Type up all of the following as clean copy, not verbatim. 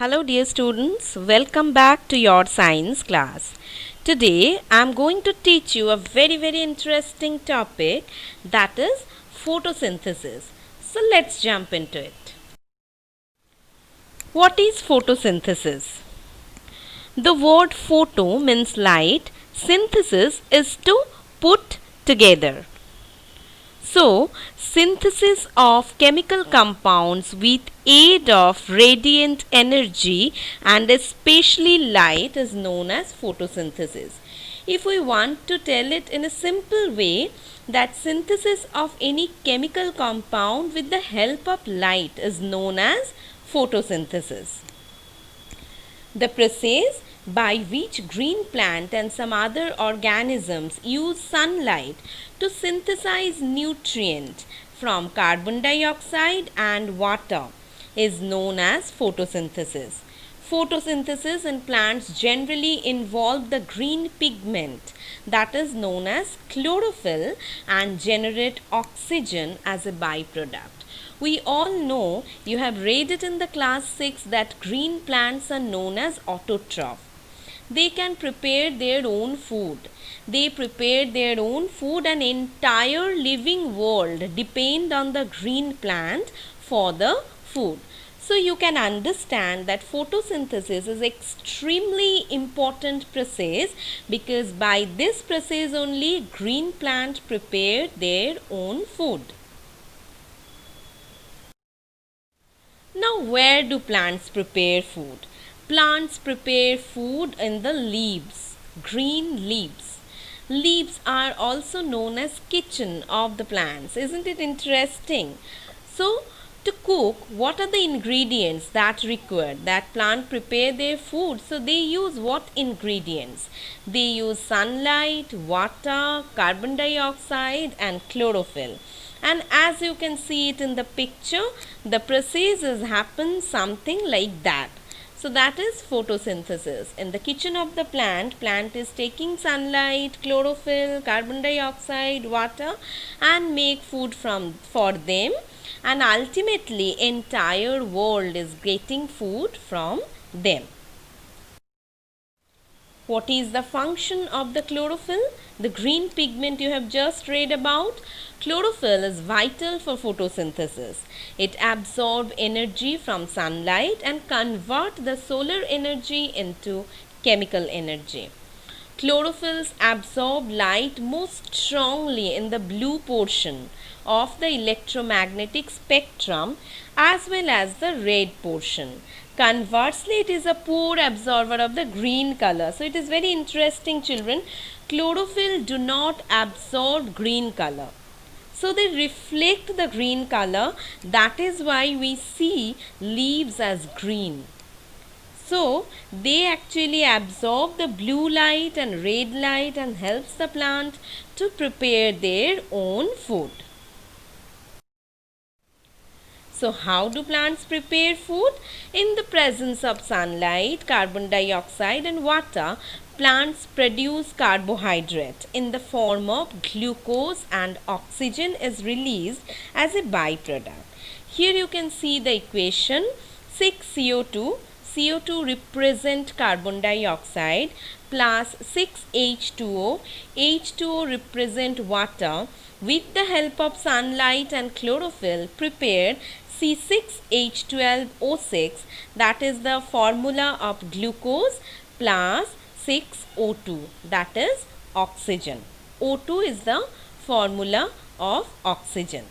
Hello, dear students. Welcome back to your science class. Today, I am going to teach you a very interesting topic, that is photosynthesis. So, let's jump into it. What is photosynthesis? The word photo means light, synthesis is to put together. So, synthesis of chemical compounds with aid of radiant energy and especially light is known as photosynthesis. If we want to tell it in a simple way, that synthesis of any chemical compound with the help of light is known as photosynthesis. The process by which green plant and some other organisms use sunlight to synthesize nutrient from carbon dioxide and water is known as photosynthesis. Photosynthesis in plants generally involve the green pigment that is known as chlorophyll and generate oxygen as a byproduct. We all know, you have read it in the class 6, that green plants are known as autotroph. They can prepare their own food. They prepare their own food, and entire living world depend on the green plant for the food. So you can understand that photosynthesis is extremely important process, because by this process only green plant prepare their own food. Now, where do plants prepare food? Plants prepare food in the leaves, green leaves. Leaves are also known as kitchen of the plants. Isn't it interesting? So, to cook, what are the ingredients that required? That plant prepare their food. So, they use what ingredients? They use sunlight, water, carbon dioxide and chlorophyll. And as you can see it in the picture, the process happens something like that. So that is photosynthesis. In the kitchen of the plant is taking sunlight, chlorophyll, carbon dioxide, water and make food for them, and ultimately entire world is getting food from them. What is the function of the chlorophyll? The green pigment you have just read about. Chlorophyll is vital for photosynthesis. It absorbs energy from sunlight and converts the solar energy into chemical energy. Chlorophylls absorb light most strongly in the blue portion of the electromagnetic spectrum as well as the red portion. Conversely, it is a poor absorber of the green color. So, it is very interesting, children. Chlorophyll do not absorb green color. So, they reflect the green color. That is why we see leaves as green. So, they actually absorb the blue light and red light and helps the plant to prepare their own food. So, how do plants prepare food? In the presence of sunlight, carbon dioxide and water, plants produce carbohydrate in the form of glucose, and oxygen is released as a byproduct. Here you can see the equation: 6CO2. CO2 represent carbon dioxide plus 6H2O. H2O represent water. With the help of sunlight and chlorophyll prepared C6H12O6, that is the formula of glucose, plus 6O2, that is oxygen. O2 is the formula of oxygen.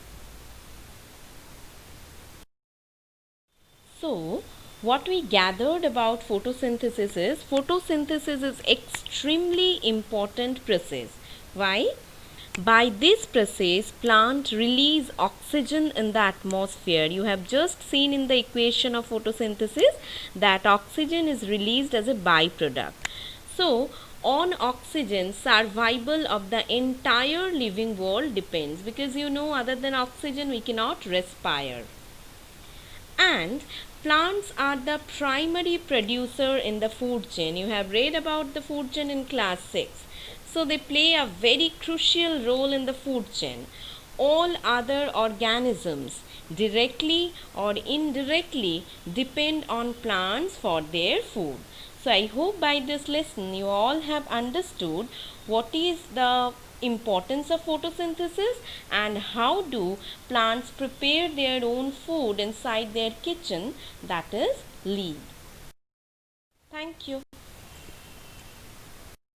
So, what we gathered about photosynthesis is extremely important process. Why? By this process, plant release oxygen in the atmosphere. You have just seen in the equation of photosynthesis that oxygen is released as a byproduct. So, on oxygen, survival of the entire living world depends, because other than oxygen we cannot respire. And plants are the primary producer in the food chain. You have read about the food chain in class 6. So they play a very crucial role in the food chain. All other organisms directly or indirectly depend on plants for their food. So I hope by this lesson you all have understood what is the importance of photosynthesis and how do plants prepare their own food inside their kitchen, that is leaf. Thank you.